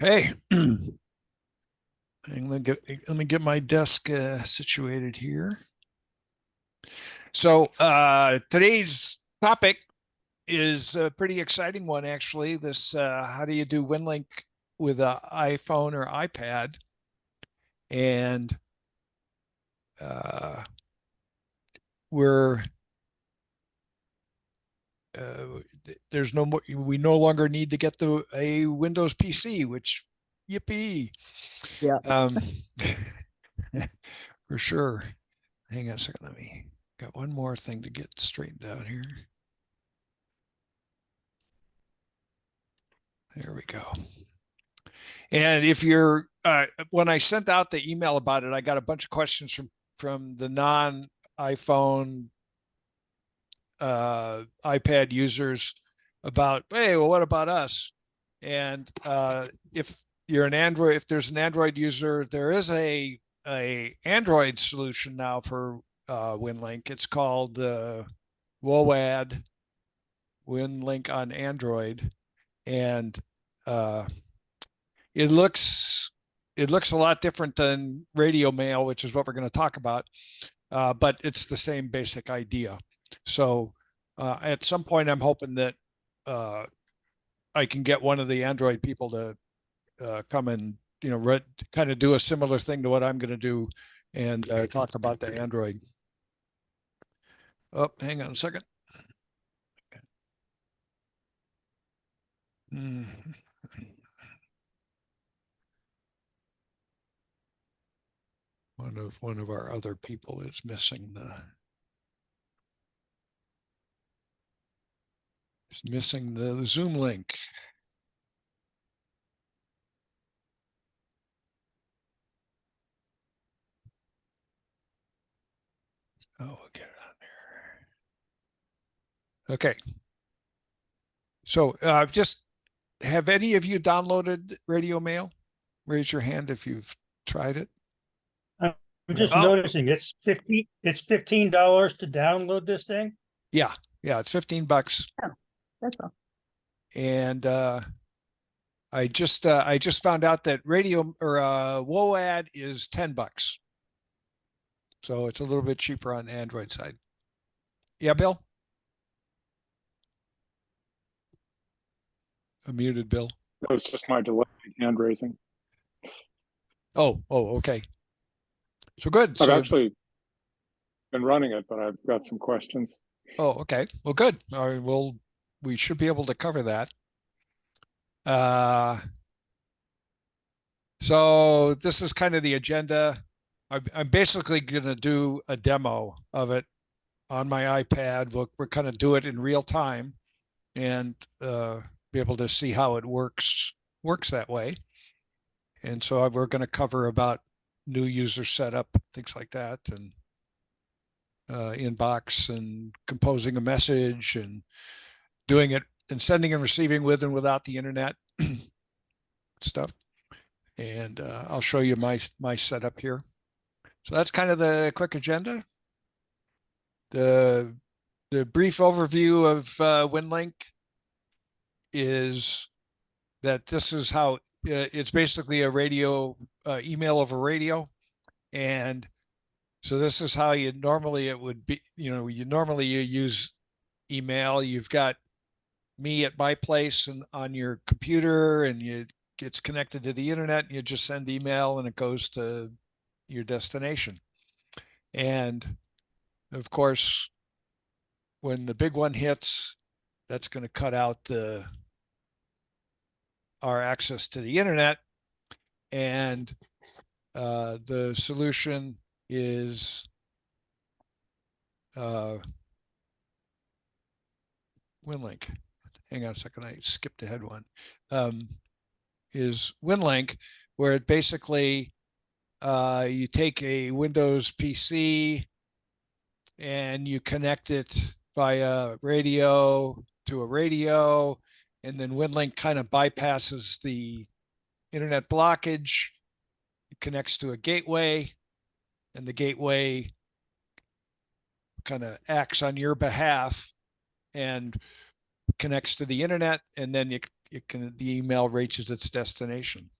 Hey, let me get my desk situated here. So today's topic is a pretty exciting one, actually. This how do you do Winlink with an iPhone or iPad? And uh, we're uh, there's no more. We no longer need to get a Windows PC, which yippee, Yeah. um, for sure. Hang on a second. Let me got one more thing to get straightened out here. There we go. And if you're, when I sent out the email about it, I got a bunch of questions from the non iPhone, iPad users about, hey, well, what about us? And if you're an Android, if there's an Android user, there is a Android solution now for WinLink. It's called WOAD, WinLink on Android, and uh, it looks it looks a lot different than RadioMail, which is what we're going to talk about, but it's the same basic idea. So at some point, I'm hoping that uh, I can get one of the Android people to come and kind of do a similar thing to what I'm going to do and talk about the Android. Oh, hang on a second. Hmm. One of our other people is missing the Zoom link. Oh, we'll get it on there. Okay. So just have any of you downloaded Radio Mail? Raise your hand if you've tried it. I'm just Oh, noticing it's $15 to download this thing. yeah. Yeah. It's 15 bucks. Yeah, that's all. And I just found out that radio or WOAD is 10 bucks. So it's a little bit cheaper on the Android side. Yeah, Bill? A muted Bill. That was just my delayed hand raising. Oh, okay. So good. I've So, actually been running it, but I've got some questions. oh, okay. Well, good. All right. Well, we should be able to cover that. Uh, so this is kind of the agenda. I'm basically going to do a demo of it on my iPad. We're kind of do it in real time and be able to see how it works that way. And so we're going to cover about new user setup, things like that, and inbox and composing a message and doing it and sending and receiving with and without the internet stuff. And I'll show you my setup here. So that's kind of the quick agenda. The brief overview of WinLink is that this is how it's basically a radio email over radio, and so this is how you normally it would be. You use email. You've got me at my place and on your computer, and it's connected to the internet. And you just send email, and it goes to your destination. And of course, when the big one hits, that's going to cut out our access to the internet. And the solution is WinLink. Hang on a second, I skipped ahead one. Is WinLink, where it basically you take a Windows PC and you connect it via radio to a radio, and then WinLink kind of bypasses the internet blockage. It connects to a gateway, and the gateway kind of acts on your behalf and connects to the internet, and then the email reaches its destination.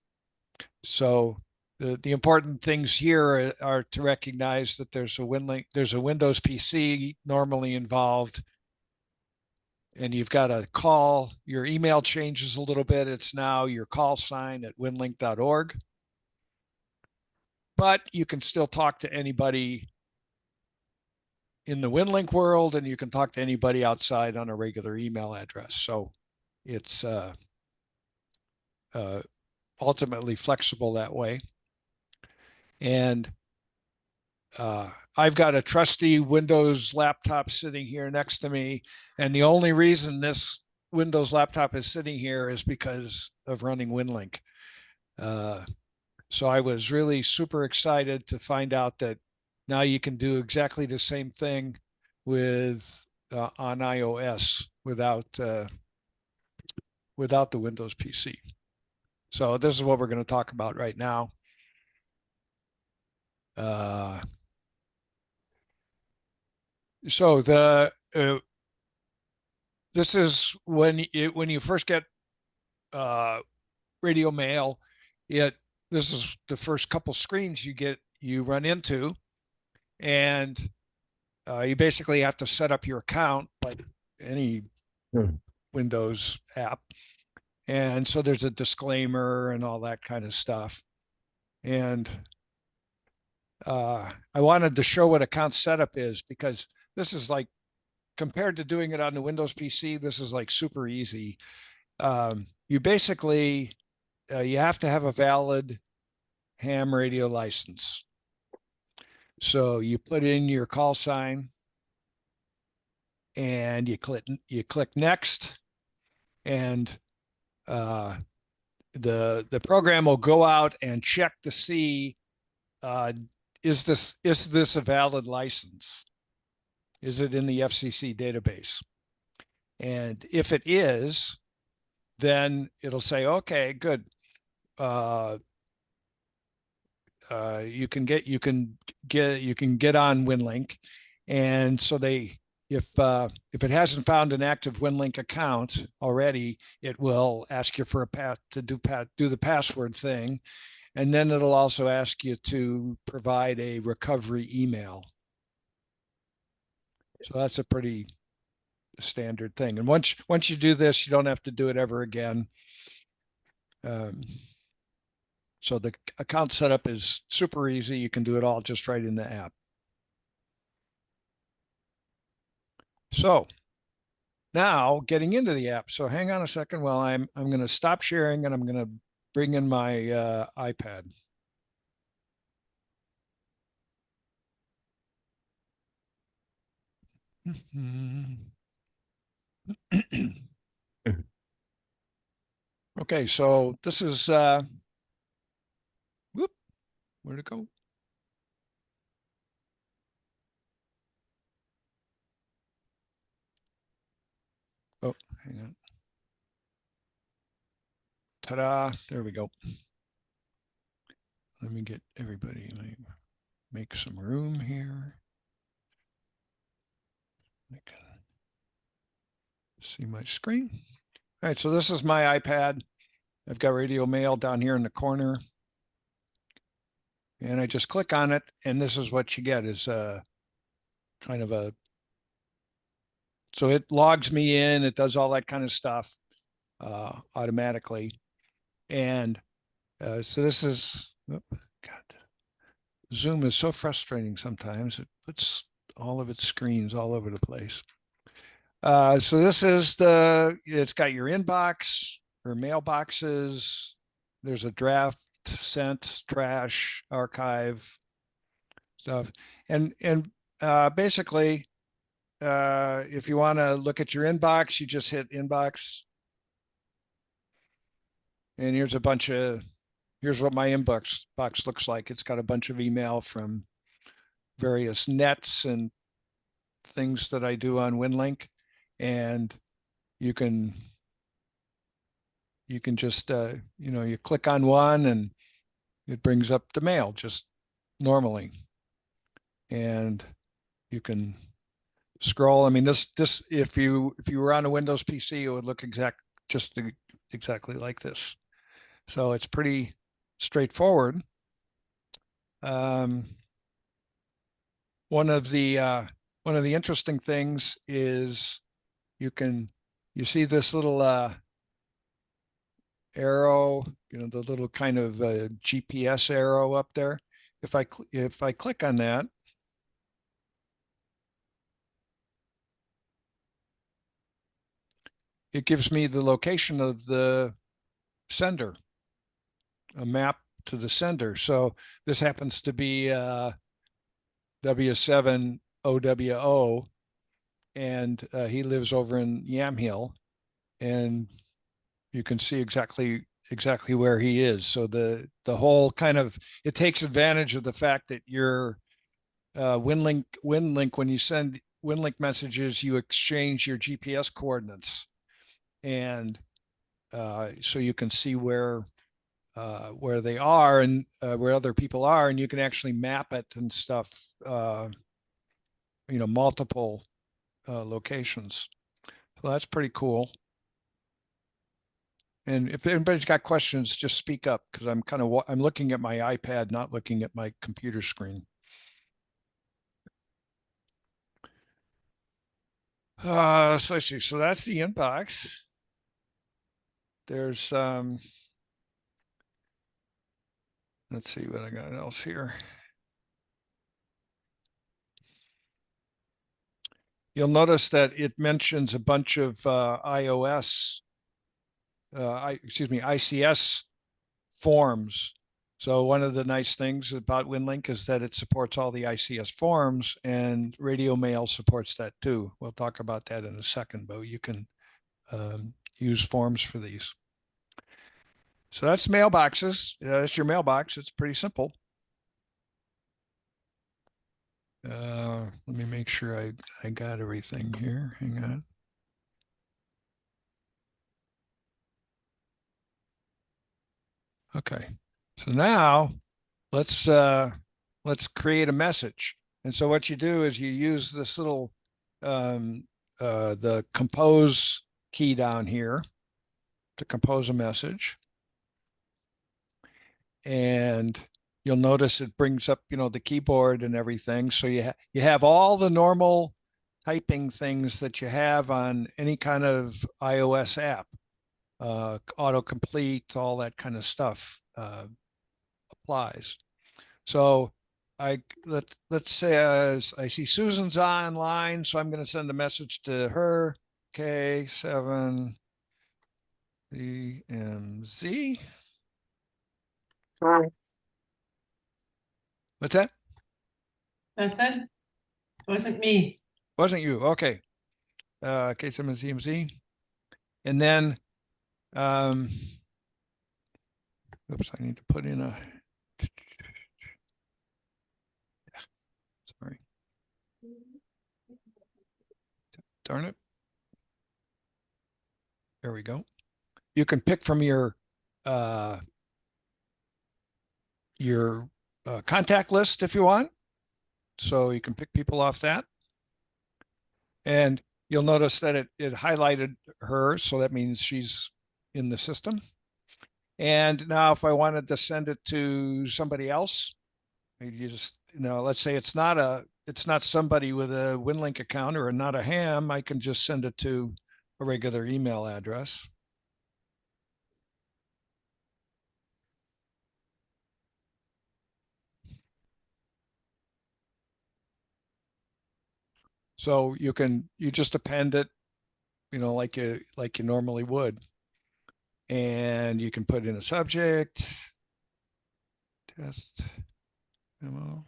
So the important things here are to recognize that there's a Winlink, there's a Windows PC normally involved, and you've got a call. Your email changes a little bit. It's now your call sign at winlink.org. But you can still talk to anybody in the Winlink world, and you can talk to anybody outside on a regular email address. So it's ultimately flexible that way. And I've got a trusty Windows laptop sitting here next to me. And the only reason this Windows laptop is sitting here is because of running Winlink. So I was really super excited to find out that now you can do exactly the same thing with on iOS without the Windows PC. So this is what we're going to talk about right now. So this is when you first get RadioMail, this is the first couple screens you run into, and you basically have to set up your account like any Windows app. And so there's a disclaimer and all that kind of stuff. And I wanted to show what account setup is, because this is like, compared to doing it on the Windows PC, this is like super easy. You basically, you have to have a valid ham radio license. So you put in your call sign and you click next, and the program will go out and check to see, is this a valid license? Is it in the FCC database? And if it is, then it'll say, okay, good. You can get on Winlink. And so if it hasn't found an active Winlink account already, it will ask you for a path to do the password thing. And then it'll also ask you to provide a recovery email. So that's a pretty standard thing. And once you do this, you don't have to do it ever again. So the account setup is super easy. You can do it all just right in the app. So now getting into the app. So hang on a second while I'm going to stop sharing, and I'm going to bring in my iPad. Okay, so this is whoop, where'd it go? Oh, hang on. Ta-da, there we go. Let me get everybody, let me make some room here. I can see my screen. All right, so this is my iPad. I've got RadioMail down here in the corner. And I just click on it, and this is what you get, is kind of a, so it logs me in, it does all that kind of stuff automatically. And so this is, oh, God, Zoom is so frustrating sometimes. It puts all of its screens all over the place. So this is it's got your inbox or mailboxes. There's a draft, sent, trash, archive stuff. And basically, if you want to look at your inbox, you just hit inbox. And here's a bunch of, here's what my inbox box looks like. It's got a bunch of email from various nets and things that I do on Winlink. And you can just, you click on one and it brings up the mail just normally. And you can scroll. I mean, this if you were on a Windows PC, it would look just exactly like this. So it's pretty straightforward. One of the interesting things is you see this little arrow, the little kind of GPS arrow up there. If I click on that, it gives me the location of the sender, a map to the sender. So this happens to be W7OWO, and he lives over in Yamhill, and you can see exactly where he is. So the whole kind of, it takes advantage of the fact that your Winlink, when you send Winlink messages, you exchange your GPS coordinates, and so you can see where they are, and where other people are, and you can actually map it and stuff. Multiple locations. So that's pretty cool. And if anybody's got questions, just speak up, because I'm looking at my iPad, not looking at my computer screen. So let's see. So that's the inbox. There's let's see what I got else here. You'll notice that it mentions a bunch of ICS forms. So one of the nice things about Winlink is that it supports all the ICS forms, and RadioMail supports that too. We'll talk about that in a second, but you can use forms for these. So that's mailboxes. That's your mailbox. It's pretty simple. Let me make sure I got everything here. Hang on. Okay. So now let's create a message. And so what you do is you use this little the compose key down here to compose a message. And you'll notice it brings up, the keyboard and everything. So you have all the normal typing things that you have on any kind of iOS app, autocomplete, all that kind of stuff applies. So let's say I see Susan's online, so I'm going to send a message to her. K7 DMZ. What's that? Nothing. Wasn't me. Wasn't you? Okay. K7 DMZ. And then, oops, I need to put in a, sorry. Darn it. There we go. You can pick from your contact list if you want. So you can pick people off that. And you'll notice that it highlighted her. So that means she's in the system. And now if I wanted to send it to somebody else, you just, let's say it's not somebody with a Winlink account or not a ham, I can just send it to a regular email address. So you just append it, like you normally would. And you can put in a subject, test demo,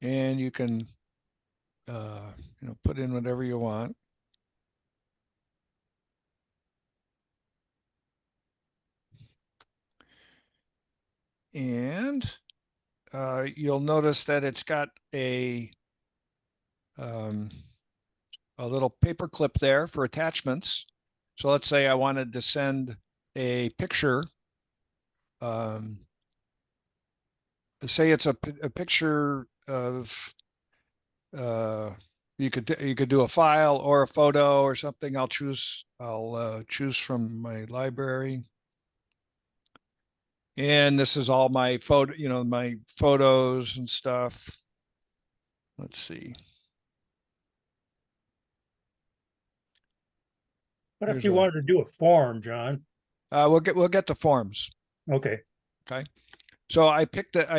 and you can put in whatever you want. And you'll notice that it's got a little paper clip there for attachments. So let's say I wanted to send a picture. Say it's a picture of you could do a file or a photo or something. I'll choose from my library. And this is all my photo, my photos and stuff. Let's see. What if Here's you a- wanted to do a form, John? We'll get the forms. Okay, Okay. So I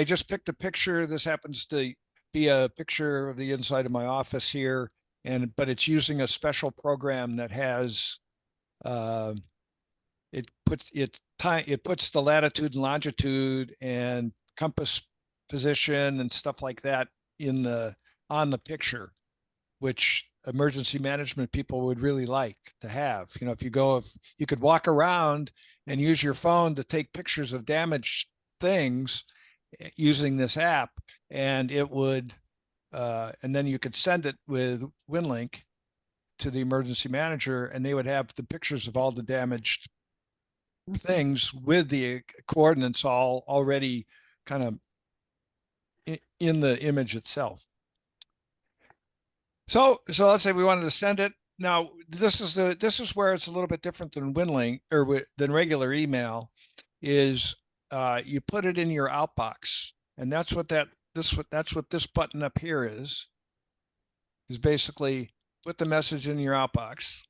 just picked a picture. This happens to be a picture of the inside of my office here. But it's using a special program that has, it puts the latitude and longitude and compass position and stuff like that on the picture, which emergency management people would really like to have. If you could walk around and use your phone to take pictures of damaged things using this app, and it would, and then you could send it with Winlink to the emergency manager, and they would have the pictures of all the damaged things with the coordinates all already kind of in the image itself. So let's say we wanted to send it. Now this is where it's a little bit different than Winlink or than regular email. Is you put it in your outbox, and that's what this button up here is basically put the message in your outbox.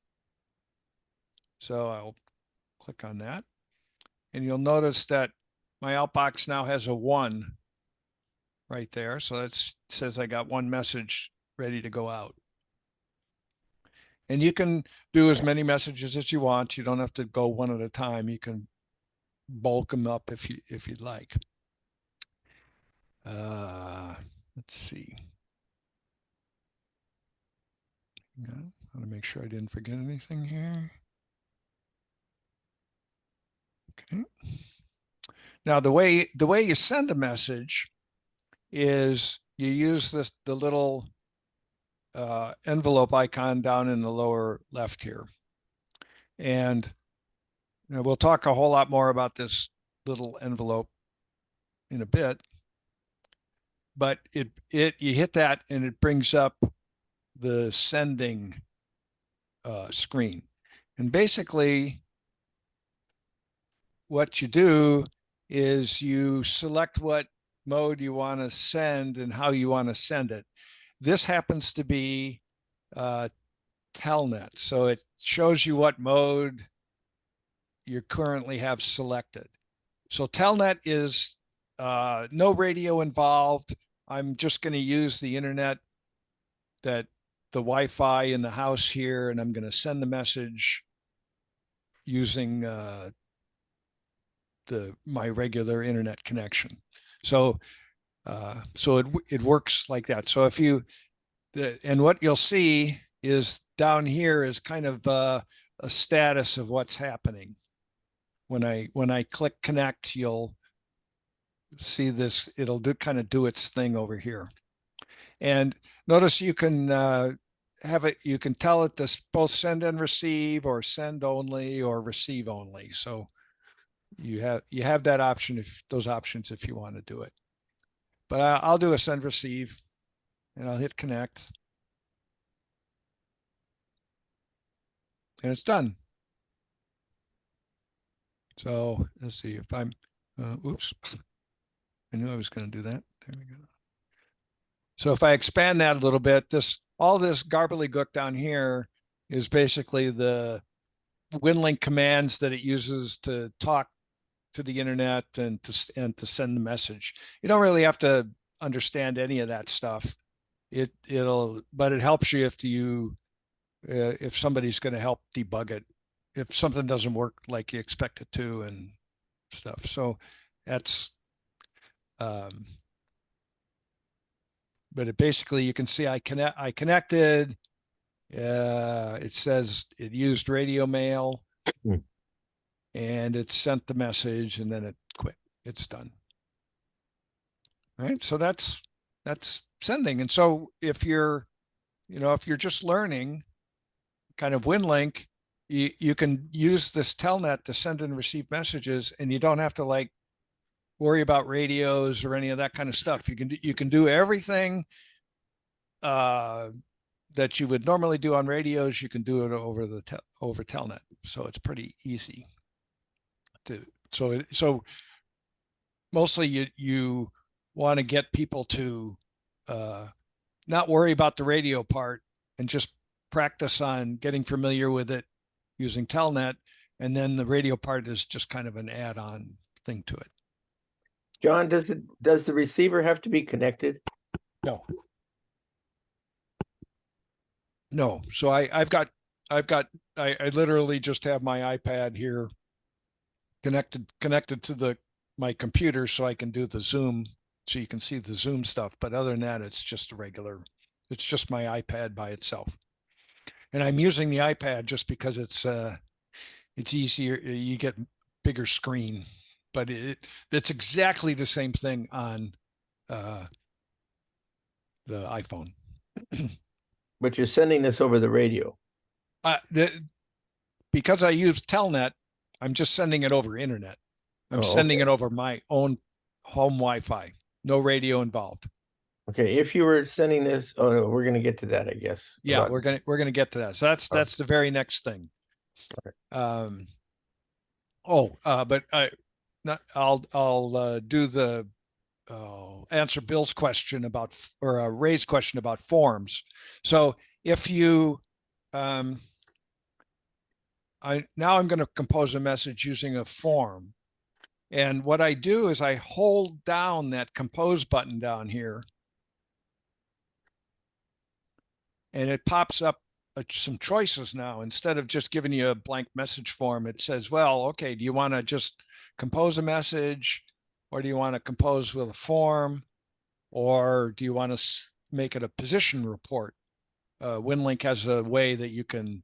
So I'll click on that, and you'll notice that my outbox now has a 1 right there. So that says I got 1 message ready to go out. And you can do as many messages as you want. You don't have to go one at a time. You can bulk them up if you'd like. Let's see. I want to make sure I didn't forget anything here. Okay. Now the way you send a message is you use the little envelope icon down in the lower left here, and we'll talk a whole lot more about this little envelope in a bit. But you hit that and it brings up the sending screen, and basically what you do is you select what mode you want to send and how you want to send it. This happens to be Telnet, so it shows you what mode you currently have selected. So Telnet is no radio involved. I'm just going to use the internet, the Wi-Fi in the house here, and I'm going to send the message using my regular internet connection. So it works like that. So and what you'll see is down here is kind of a status of what's happening. When I click connect, you'll see this. It'll do its thing over here. And notice you can you can tell it to both send and receive, or send only, or receive only. So you have that option, those options if you want to do it. But I'll do a send receive, and I'll hit connect, and it's done. So let's see if I'm, oops, I knew I was going to do that. There we go. So if I expand that a little bit, all this gobbledygook down here is basically the Winlink commands that it uses to talk to the internet and to send the message. You don't really have to understand any of that stuff. But it helps you if somebody's going to help debug it, if something doesn't work like you expect it to and stuff. So that's, but it basically, you can see I connected. It says it used RadioMail, and it sent the message, and then it quit. It's done. All right. So that's sending. And so if you're just learning kind of Winlink, you can use this Telnet to send and receive messages, and you don't have to worry about radios or any of that kind of stuff. You can do everything that you would normally do on radios, you can do it over over telnet. So it's pretty easy to, so mostly you want to get people to not worry about the radio part and just practice on getting familiar with it using telnet. And then the radio part is just kind of an add-on thing to it. John, does the receiver have to be connected? No. No. So I literally just have my iPad here connected to my computer so I can do the Zoom, so you can see the Zoom stuff. But other than that, it's just it's just my iPad by itself. And I'm using the iPad just because it's easier. You get bigger screen, but it's exactly the same thing on the iPhone. But you're sending this over the radio. Because I use Telnet, I'm just sending it over internet. I'm sending it over my own home Wi-Fi. No radio involved. Okay, if you were sending this, oh, we're going to get to that, I guess. Yeah, we're gonna get to that. So that's the very next thing. Okay. But I'll do the answer Bill's question about, or Ray's question about forms. So if you now I'm going to compose a message using a form. And what I do is I hold down that compose button down here, and it pops up some choices now. Instead of just giving you a blank message form, it says, well, okay, do you want to just compose a message, or do you want to compose with a form, or do you want to make it a position report? Winlink has a way that you can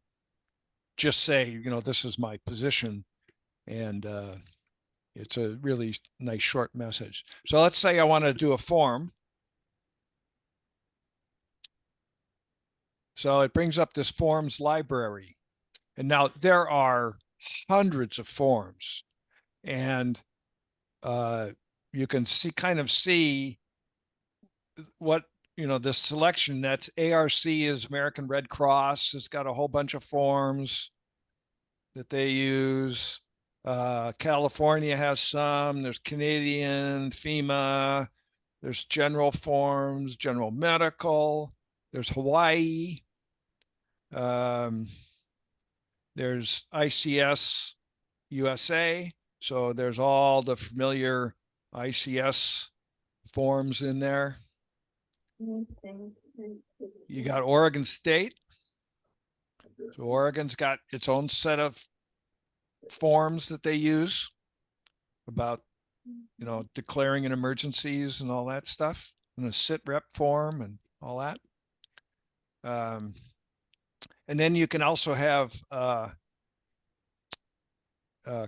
just say, this is my position, and it's a really nice short message. So let's say I want to do a form. So it brings up this forms library. And now there are hundreds of forms, and you can kind of see what, this selection. That's ARC is American Red Cross. It's got a whole bunch of forms that they use. California has some. There's Canadian, FEMA. There's general forms, general medical. There's Hawaii. There's ICS USA. So there's all the familiar ICS forms in there. You got Oregon State. So Oregon's got its own set of forms that they use about, declaring an emergencies and all that stuff, and a sit rep form and all that. And then you can also have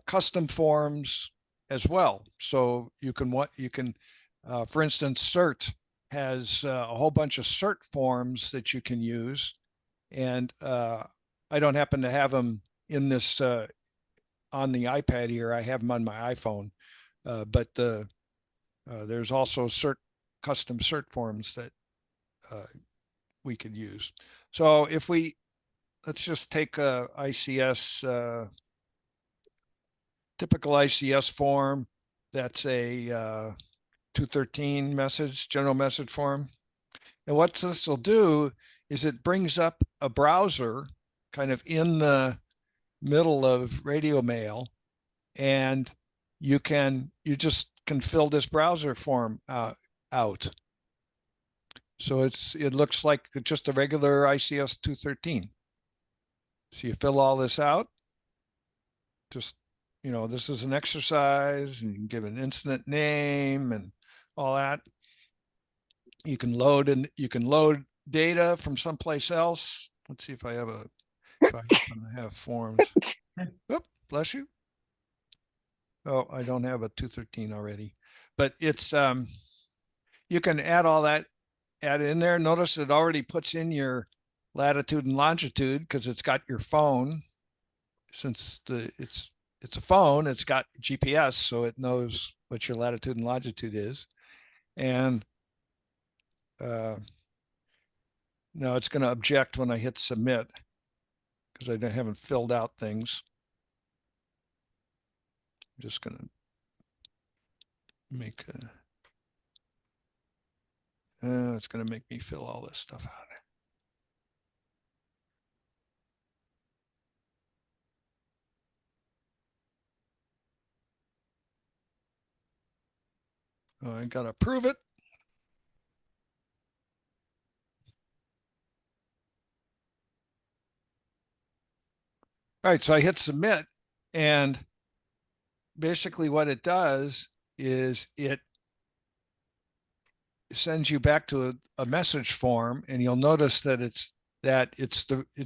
custom forms as well. So you can, for instance, CERT has a whole bunch of CERT forms that you can use. And I don't happen to have them in this on the iPad here. I have them on my iPhone, but there's also custom CERT forms that we could use. So let's just take a ICS, typical ICS form. That's a 213 general message form. And what this will do is it brings up a browser kind of in the middle of RadioMail, and you just can fill this browser form out. So it looks like just a regular ICS 213. So you fill all this out. Just, this is an exercise, and you can give an incident name and all that. You can load data from someplace else. Let's see if I have forms. Oop, bless you. Oh, I don't have a 213 already, but it's you can add it in there. Notice it already puts in your latitude and longitude because it's got your phone. Since it's a phone, it's got GPS, so it knows what your latitude and longitude is. And Now it's going to object when I hit submit because I haven't filled out things. I'm just going to make it's going to make me fill all this stuff out. Oh, I got to approve it. All right, so I hit submit, and basically what it does is it sends you back to a message form, and you'll notice that it's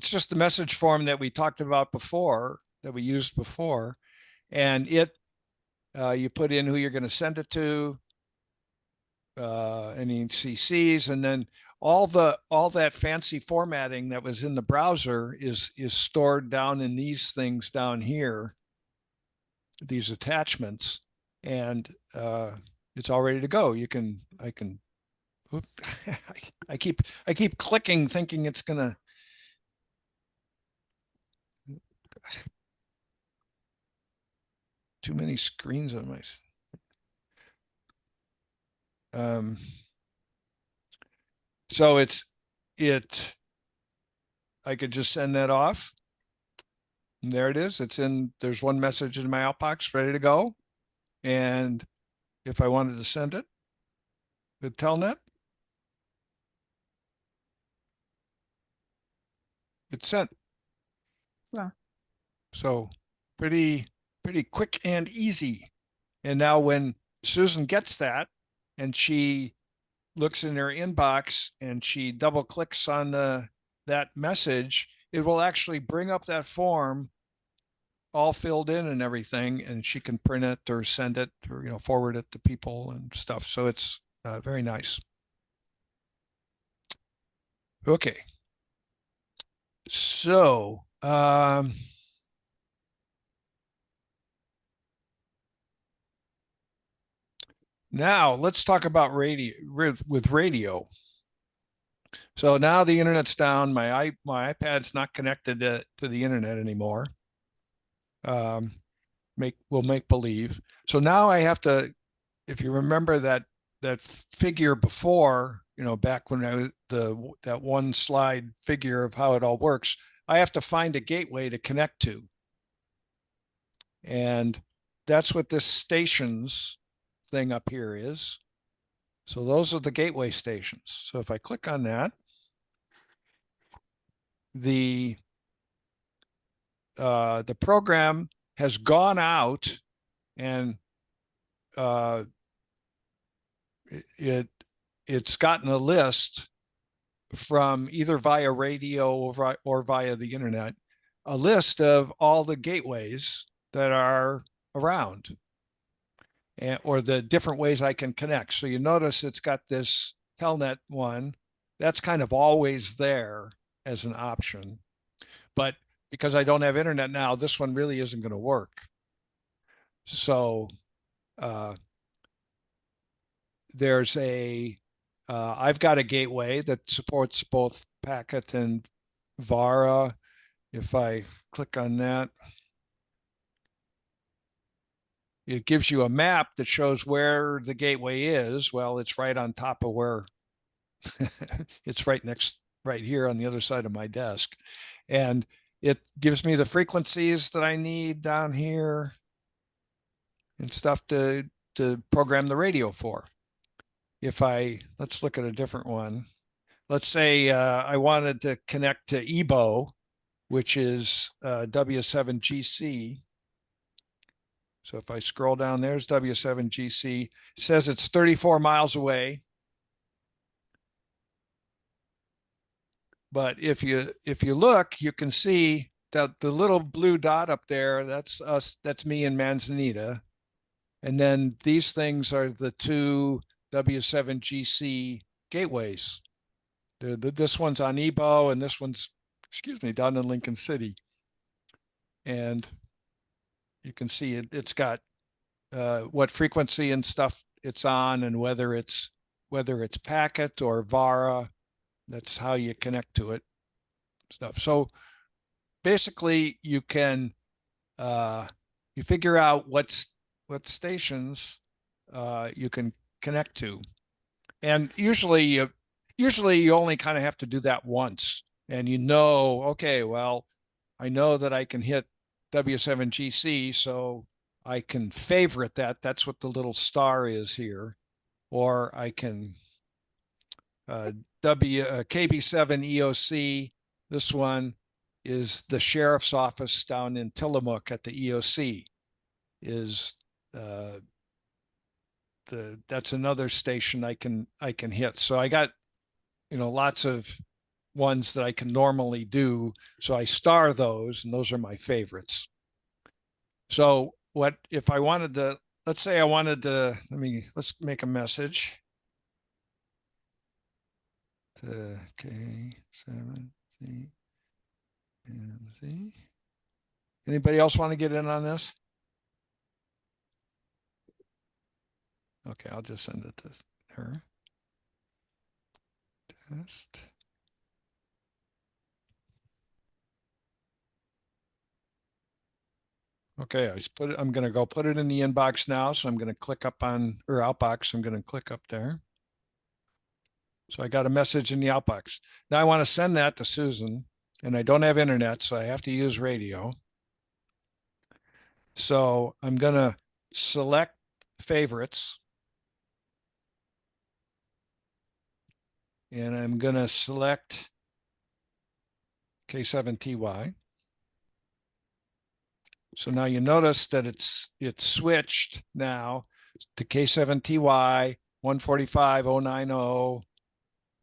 just the message form that we talked about before, that we used before, and you put in who you're going to send it to, any CCs, and then all that fancy formatting that was in the browser is stored down in these things down here, these attachments, and it's all ready to go. I keep clicking, thinking it's gonna. Too many screens on my. So I could just send that off. And there it is. There's one message in my outbox ready to go. And if I wanted to send it with Telnet, it's sent. Wow. So pretty quick and easy. And now when Susan gets that and she looks in her inbox and she double clicks on that message, it will actually bring up that form all filled in and everything, and she can print it or send it or forward it to people and stuff. So it's very nice. Okay. So now let's talk about radio with radio. So now the internet's down. My iPad's not connected to the internet anymore. We'll make believe. So now I have to, if you remember that figure before, back when that one slide figure of how it all works, I have to find a gateway to connect to. And that's what this stations thing up here is. So those are the gateway stations. So if I click on that, the program has gone out and it's gotten a list from either via radio or via the internet, a list of all the gateways that are around, or the different ways I can connect. So you notice it's got this Telnet one that's kind of always there as an option, but because I don't have internet now, this one really isn't going to work. So there's I've got a gateway that supports both packet and VARA. If I click on that, it gives you a map that shows where the gateway is. Well, it's right on top of where it's right here on the other side of my desk. And it gives me the frequencies that I need down here and stuff to program the radio for. Let's look at a different one. Let's say I wanted to connect to EBO, which is W7GC. So if I scroll down, there's W7GC. It says it's 34 miles away. But if you look, you can see that the little blue dot up there, that's us, that's me in Manzanita. And then these things are the two W7GC gateways. This one's on EBO and this one's, down in Lincoln City. And you can see it's got what frequency and stuff it's on, and whether it's packet or VARA. That's how you connect to it. Stuff. So basically, you can you figure out what stations you can connect to, and usually you only kind of have to do that once, and okay, well, I know that I can hit W7GC, so I can favorite that. That's what the little star is here, or I can KB7 EOC. This one is the sheriff's office down in Tillamook at the EOC. Is that's another station I can hit. So I got lots of ones that I can normally do. So I star those, and those are my favorites. So what if I wanted to? Let's say I wanted to. Let's make a message to K7C. Anybody else want to get in on this? Okay, I'll just send it to her. Test. Okay, I'm going to go put it in the inbox now. So I'm going to click up on, or outbox. I'm going to click up there. So I got a message in the outbox. Now I want to send that to Susan, and I don't have internet, so I have to use radio. So I'm going to select favorites. And I'm going to select K7TY. So now you notice that it's switched now to K7TY 145090.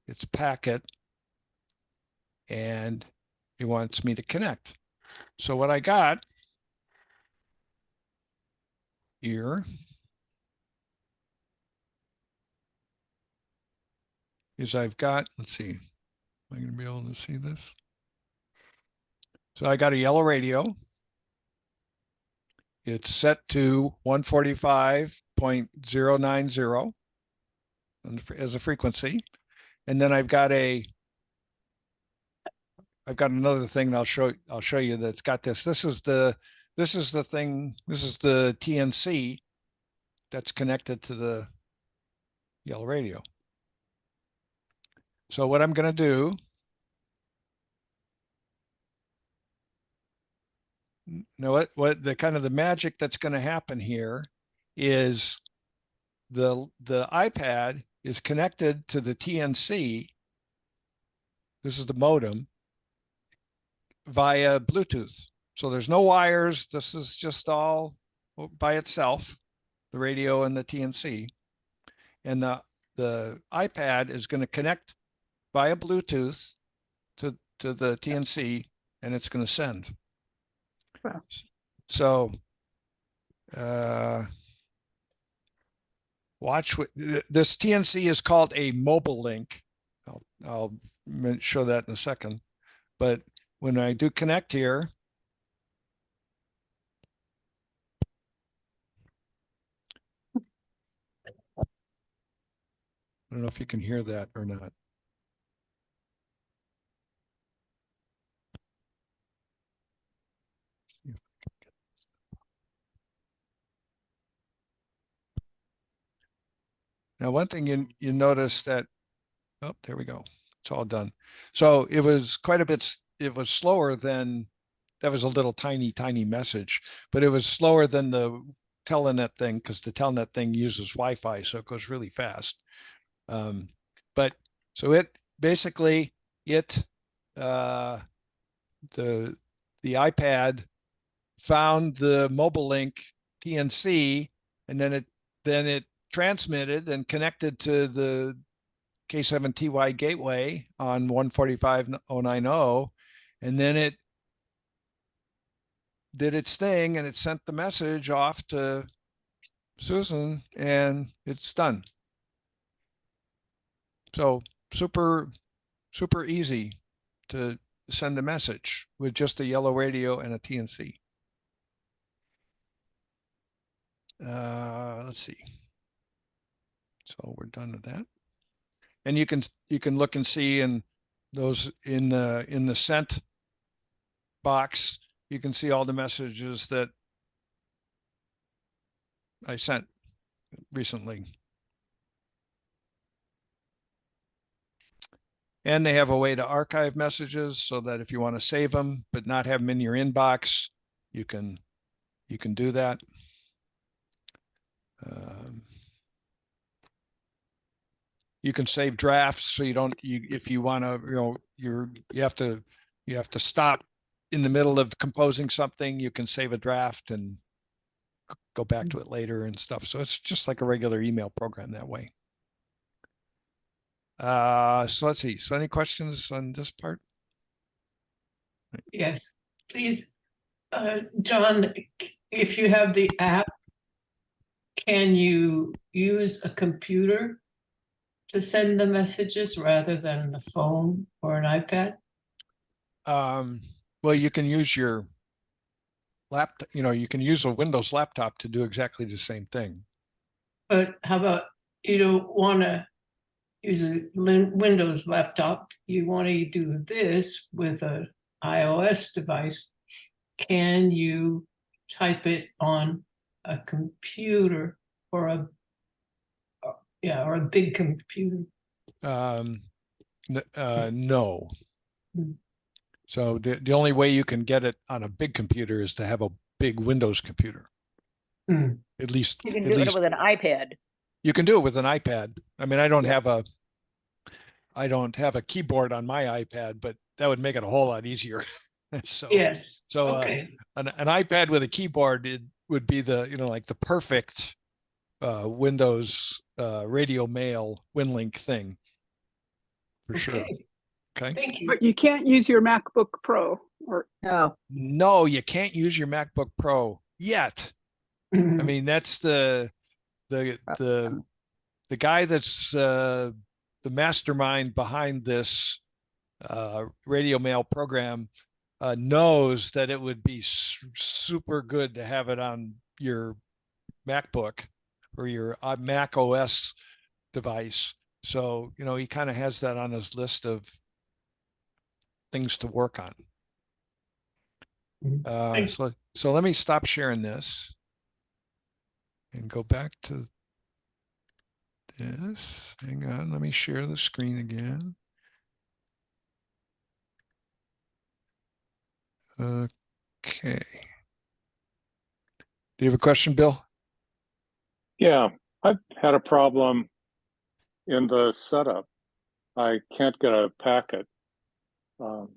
It's packet, and it wants me to connect. So what I got here is I've got, let's see, am I going to be able to see this? So I got a yellow radio. It's set to 145.090 as a frequency. And then I've got another thing that I'll show you that's got this. This is the thing, this is the TNC that's connected to the yellow radio. So what I'm going to do, what the kind of the magic that's going to happen here is the iPad is connected to the TNC. This is the modem via Bluetooth. So there's no wires. This is just all by itself, the radio and the TNC. And the iPad is going to connect via Bluetooth to the TNC, and it's going to send. Wow. So watch this TNC is called a mobile link. I'll show that in a second. But when I do connect here, I don't know if you can hear that or not. Now, one thing you notice that, oh, there we go. It's all done. So it was quite a bit, it was slower than, that was a little tiny message, but it was slower than the Telnet thing, because the Telnet thing uses Wi-Fi, so it goes really fast. But so it basically, the iPad found the mobile link TNC, and then it transmitted and connected to the K7TY gateway on 145.090, and then it did its thing, and it sent the message off to Susan, and it's done. So super easy to send a message with just a yellow radio and a TNC. Let's see. So we're done with that. And you can look and see in those in the sent box, you can see all the messages that I sent recently. And they have a way to archive messages so that if you want to save them but not have them in your inbox, you can do that. You can save drafts, so you don't, if you want to, you have to stop in the middle of composing something. You can save a draft and go back to it later and stuff. So it's just like a regular email program that way. So let's see. So any questions on this part? Yes, please. John, if you have the app, can you use a computer to send the messages rather than the phone or an iPad? Well, you can use your laptop, you can use a Windows laptop to do exactly the same thing. But how about you don't want to use a Windows laptop, you want to do this with an iOS device, can you type it on a computer or a big computer? No. So the only way you can get it on a big computer is to have a big Windows computer. At least You can do it with an iPad. You can do it with an iPad. I mean, I don't have a keyboard on my iPad, but that would make it a whole lot easier. So Yes. so Okay. an iPad with a keyboard, it would be the like the perfect Windows RadioMail Winlink thing for sure. Okay. Okay. Thank you. But you can't use your MacBook Pro or No, you can't use your MacBook Pro yet. I mean, that's the guy that's the mastermind behind this RadioMail program knows that it would be super good to have it on your MacBook or your Mac OS device. So, he kind of has that on his list of things to work on. So let me stop sharing this and go back to this. Hang on, let me share the screen again. Okay. Do you have a question, Bill? Yeah, I've had a problem in the setup. I can't get a packet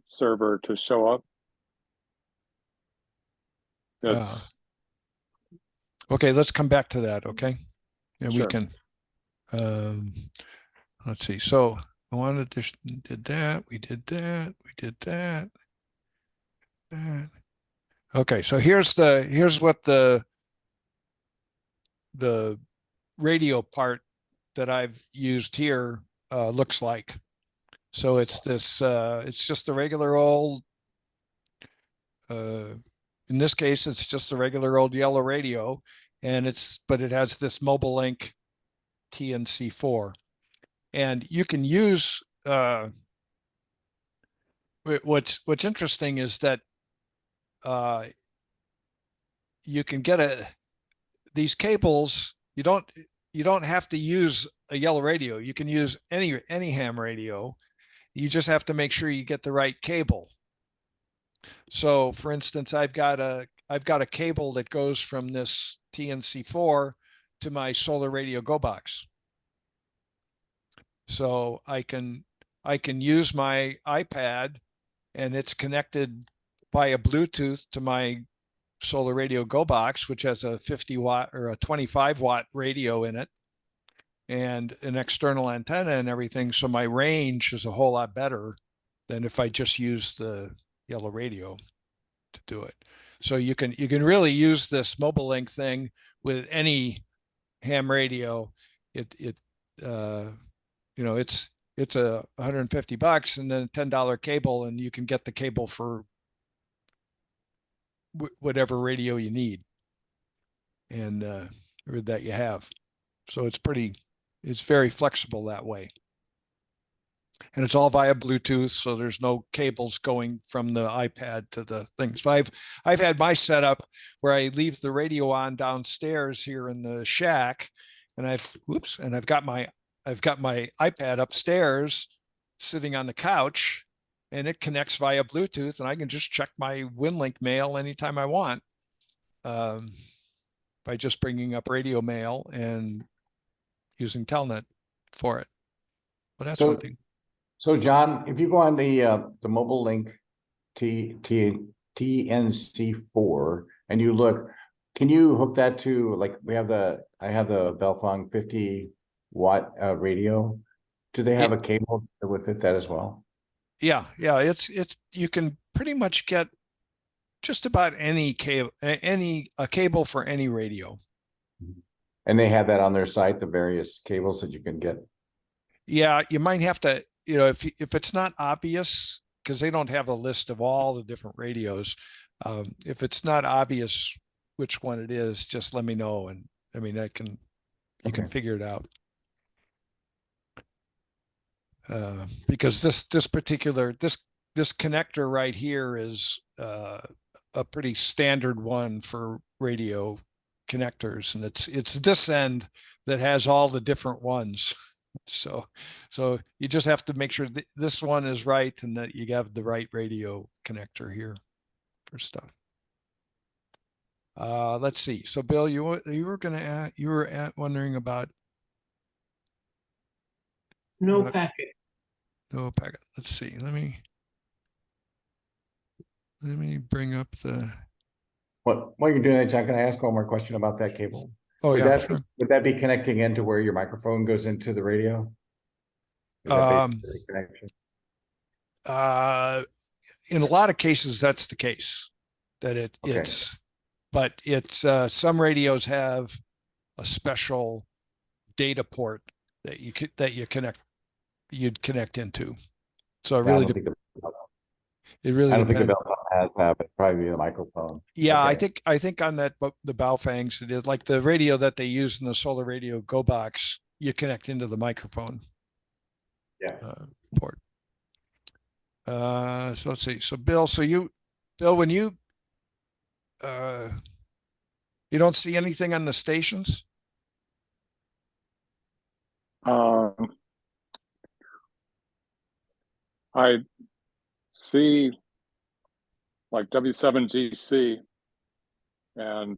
server to show up. It's Okay, let's come back to that, okay? And we Sure. can, let's see. So I wanted to, did that, we did that, we did that. Okay, so here's what the radio part that I've used here looks like. So it's this, it's just a regular old, in this case, it's just a regular old yellow radio, and but it has this Mobile Link TNC4, and you can use. What's interesting is that you can get these cables. You don't have to use a yellow radio. You can use any ham radio. You just have to make sure you get the right cable. So for instance, I've got a cable that goes from this TNC4 to my Solar Radio Go box. So I can use my iPad, and it's connected by a Bluetooth to my Solar Radio Go box, which has a 50 watt or a 25 watt radio in it and an external antenna and everything. So my range is a whole lot better than if I just use the yellow radio to do it. So you can really use this Mobile Link thing with any ham radio. It's a $150 and then a $10 cable, and you can get the cable for whatever radio you need and or that you have. So it's very flexible that way. and it's all via Bluetooth, so there's no cables going from the iPad to the things. So I've had my setup where I leave the radio on downstairs here in the shack, and I've got my iPad upstairs sitting on the couch, and it connects via Bluetooth, and I can just check my Winlink mail anytime I want, by just bringing up RadioMail and using Telnet for it. But that's one thing. So John, if you go on the mobile link TNC4 and you look, can you hook that to, like, I have the Belfong 50-watt radio. Do they have a cable that would fit that as well? Yeah, it's you can pretty much get just about any cable, a cable for any radio. And they have that on their site, the various cables that you can get. Yeah, you might have to, if it's not obvious, because they don't have a list of all the different radios. If it's not obvious which one it is, just let me know, and I mean, you can figure it out. Because this particular connector right here is a pretty standard one for radio connectors, and it's this end that has all the different ones. So you just have to make sure that this one is right and that you have the right radio connector here for stuff. Let's see. So Bill, you were wondering about No packet. no packet. Let's see. Let me bring up the. While you're doing that, John, can I ask one more question about that cable? Oh, yeah, sure. Would that be connecting into where your microphone goes into the radio? Is that basically the connection? In a lot of cases, that's the case. That but some radios have a special data port that you'd connect into. So it really depends. I don't think the Belfong has it. Probably the microphone. Yeah, okay. I think on that the Baofangs, it is like the radio that they use in the Solar Radio Go Box. You connect into the microphone. Yeah. Port. So let's see. So Bill, when you don't see anything on the stations? I see like W7GC and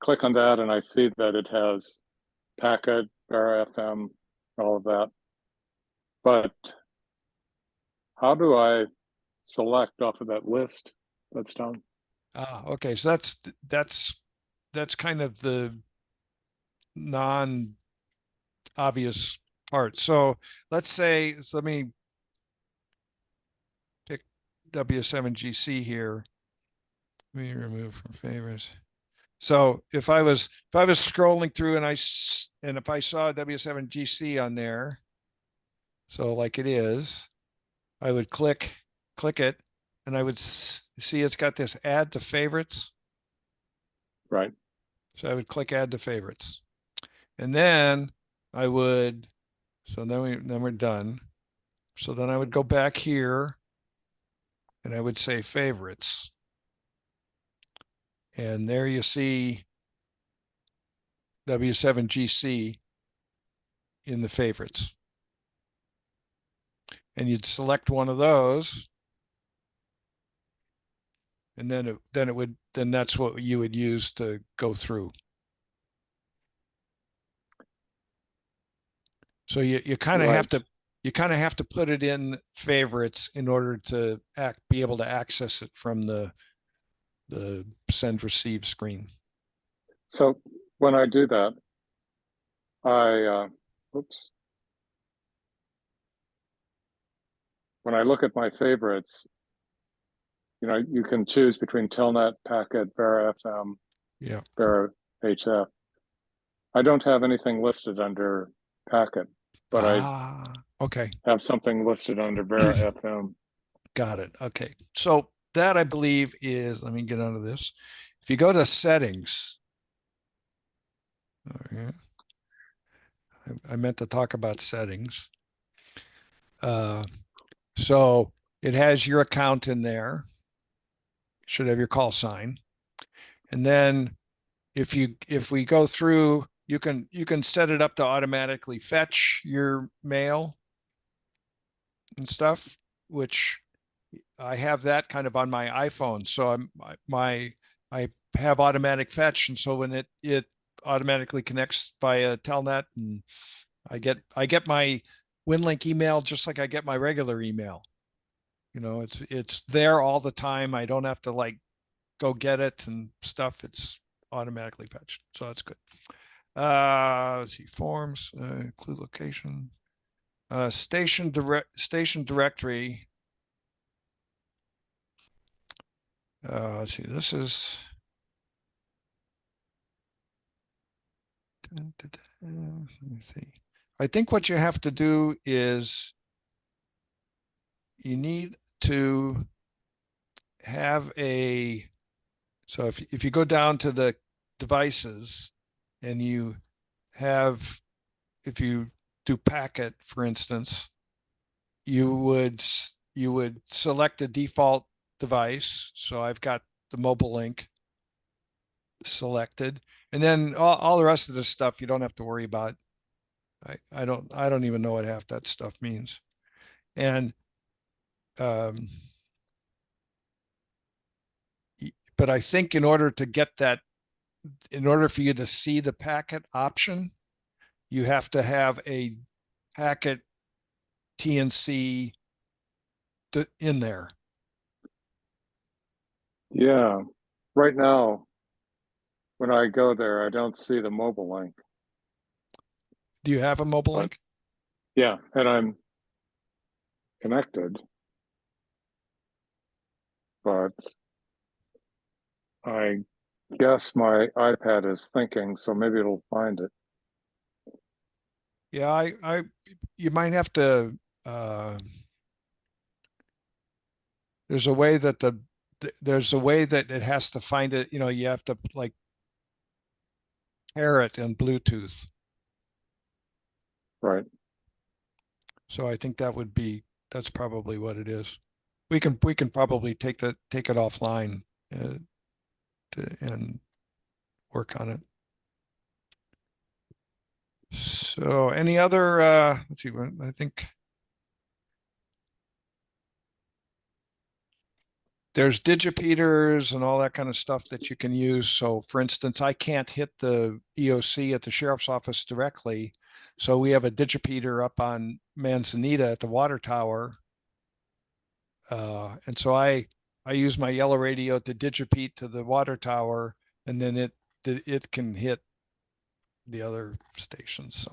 click on that, and I see that it has packet, Vera FM, all of that. But how do I select off of that list that's done? Okay, so that's kind of the non-obvious part. So let's say, let me pick W7GC here. Let me remove from favorites. So if I was scrolling through and if I saw W7GC on there, so like it is, I would click it, and I would see it's got this add to favorites. Right. So I would click add to favorites, and then I would. So then we're done. So then I would go back here, and I would say favorites, and there you see W7GC in the favorites, and you'd select one of those. And then that's what you would use to go through. So you kind of have to put it in favorites in order to be able to access it from the send receive screen. So when I do that, when I look at my favorites, you can choose between Telnet, Packet, Vera FM, Vera HF. I don't have anything listed under Packet, but I have something listed under Vera FM. Got it. Okay. So that, I believe, is, let me get onto this. If you go to settings, I meant to talk about settings. So it has your account in there. Should have your call sign. And then if we go through, you can set it up to automatically fetch your mail and stuff, which I have that kind of on my iPhone. So I have automatic fetch, and so when it automatically connects via Telnet, and I get my Winlink email just like I get my regular email. It's there all the time. I don't have to like go get it and stuff. It's automatically fetched, so that's good. Let's see, forms, include location, station directory. Let's see, this is. Let me see. I think what you have to do is you need to have so if you go down to the devices and if you do packet, for instance, you would select a default device. So I've got the mobile link selected, and then all the rest of this stuff you don't have to worry about. I don't even know what half that stuff means. And but I think in order for you to see the packet option, you have to have a packet TNC in there. Yeah. Right now, when I go there, I don't see the mobile link. Do you have a mobile link? Yeah, and I'm connected, but I guess my iPad is thinking, so maybe it'll find it. Yeah, you might have to. There's a way that it has to find it. You have to like pair it in Bluetooth. Right. So I think that's probably what it is. We can probably take it offline and work on it. So any other, let's see, I think there's digipeaters and all that kind of stuff that you can use. So for instance, I can't hit the EOC at the sheriff's office directly. So we have a digipeater up on Manzanita at the water tower. And so I use my yellow radio to digipeat to the water tower, and then it can hit the other stations. So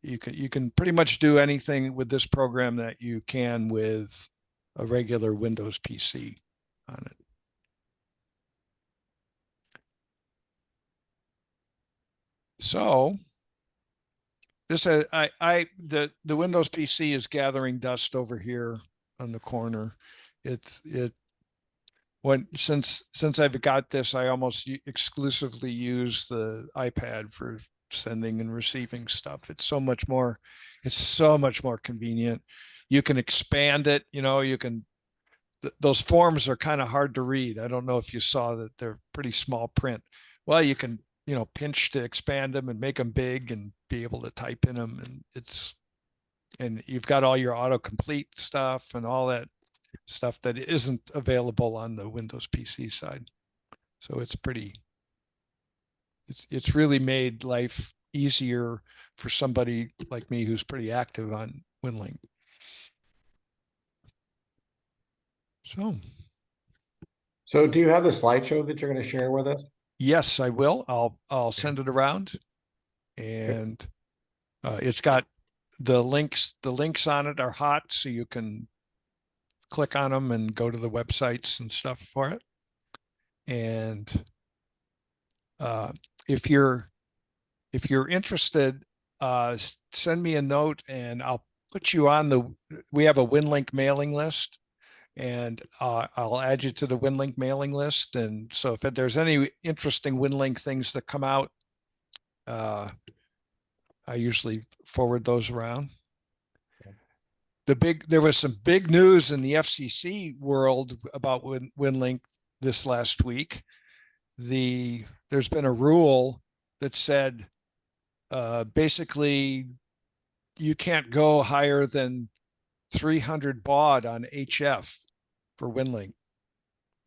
you can pretty much do anything with this program that you can with a regular Windows PC on it. So this the Windows PC is gathering dust over here on the corner. Since I've got this, I almost exclusively use the iPad for sending and receiving stuff. It's so much more convenient. You can expand it, those forms are kind of hard to read. I don't know if you saw that they're pretty small print. Well, you can, pinch to expand them and make them big and be able to type in them. And you've got all your autocomplete stuff and all that stuff that isn't available on the Windows PC side. So it's really made life easier for somebody like me who's pretty active on Winlink. So do you have the slideshow that you're going to share with us? Yes, I will. I'll send it around, and it's got the links. The links on it are hot, so you can click on them and go to the websites and stuff for it. And if you're interested, send me a note and I'll put you on we have a Winlink mailing list, and I'll add you to the Winlink mailing list. And so if there's any interesting Winlink things that come out, I usually forward those around. there was some big news in the FCC world about Winlink this last week. There's been a rule that said basically you can't go higher than 300 baud on HF for Winlink.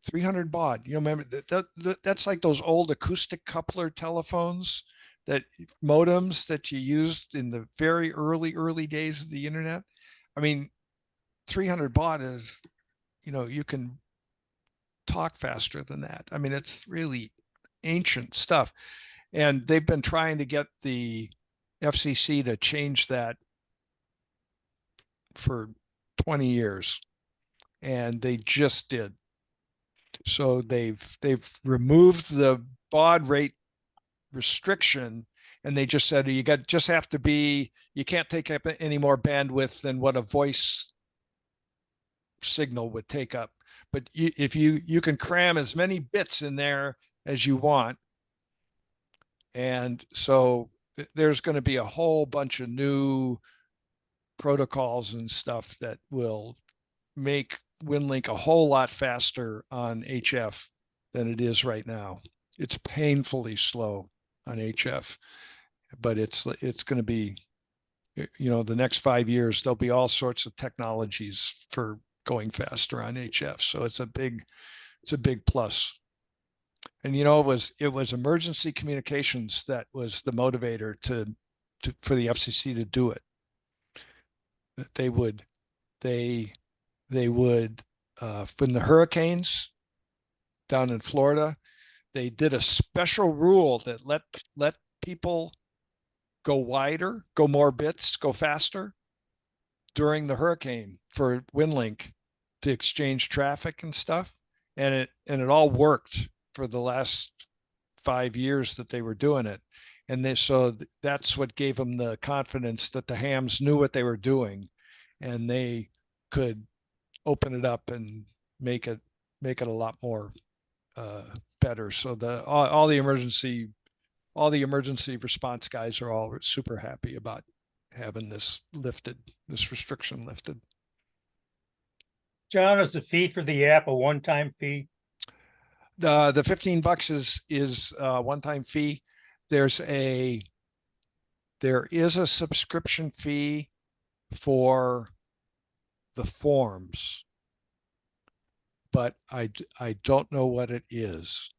300 baud. You know, remember that's like those old acoustic coupler telephones, that modems that you used in the very early days of the internet. I mean, 300 baud is, you know, you can talk faster than that. I mean, it's really ancient stuff. And they've been trying to get the FCC to change that for 20 years. And they just did. So they've removed the baud rate restriction, and they just said you can't take up any more bandwidth than what a voice signal would take up. But if you can cram as many bits in there as you want. And so there's going to be a whole bunch of new protocols and stuff that will make Winlink a whole lot faster on HF than it is right now. It's painfully slow on HF, but it's going to be, you know, the next 5 years, there'll be all sorts of technologies for going faster on HF. So it's a big plus. And, you know, it was emergency communications that was the motivator for the FCC to do it. That they would when the hurricanes down in Florida, they did a special rule that let people go wider, go more bits, go faster during the hurricane for Winlink to exchange traffic and stuff. And it all worked for the last 5 years that they were doing it. And so that's what gave them the confidence that the hams knew what they were doing, and they could open it up and make it a lot more better. So all the emergency response guys are all super happy about having this restriction lifted. John, is the fee for the app a one-time fee? The $15 is a one-time fee. There is a subscription fee for the forms, but I don't know what it is.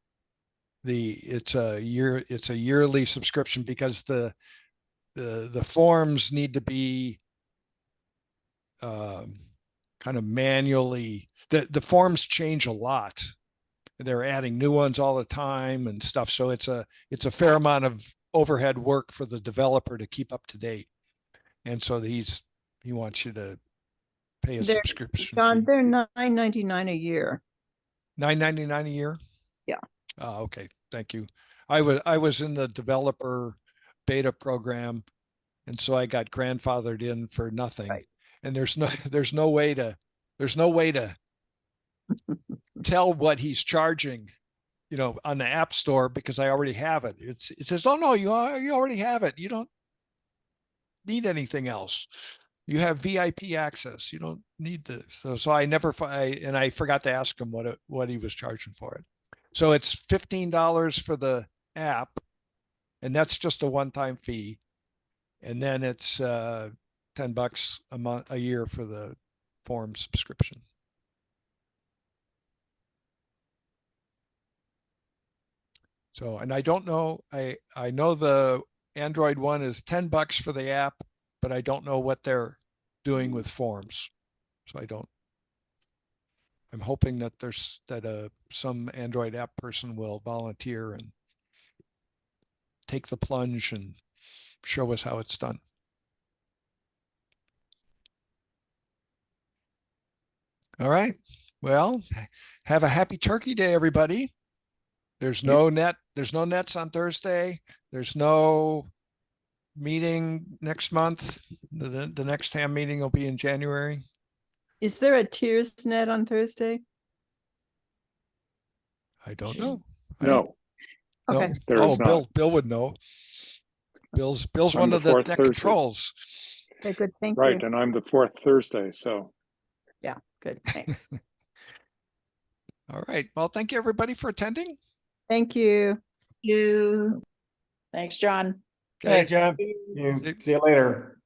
It's a yearly subscription, because the forms need to be kind of manually. The forms change a lot. They're adding new ones all the time and stuff. So it's a fair amount of overhead work for the developer to keep up to date. And so he wants you to pay a subscription John, fee. they're $9.99 a year. $9.99 a year? Yeah. Oh, okay. Thank you. I was in the developer beta program, and so I got grandfathered in for nothing. Right. And there's no way to tell what he's charging, you know, on the App Store, because I already have it. It says, "Oh no, you already have it. You don't need anything else. You have VIP access. You don't need this." So I forgot to ask him what he was charging for it. So it's $15 for the app, and that's just a one-time fee. And then it's $10 a year for the form subscription. So, and I don't know, I know the Android one is $10 for the app, but I don't know what they're doing with forms. So I'm hoping that some Android app person will volunteer and take the plunge and show us how it's done. All right. Well, have a happy Turkey Day, everybody. There's no nets on Thursday. There's no meeting next month. The next ham meeting will be in January. Is there a Tears net on Thursday? I don't know. No, Okay. there is not. Bill would know. Bill's On one the of the fourth net Thursday. controls. Okay, good. Thank Right, you. and I'm the fourth Thursday, so. Yeah, good. Thanks. All right. Well, thank you everybody for attending. Thank you. You. Thanks, John. Okay. Hey, John. See you later.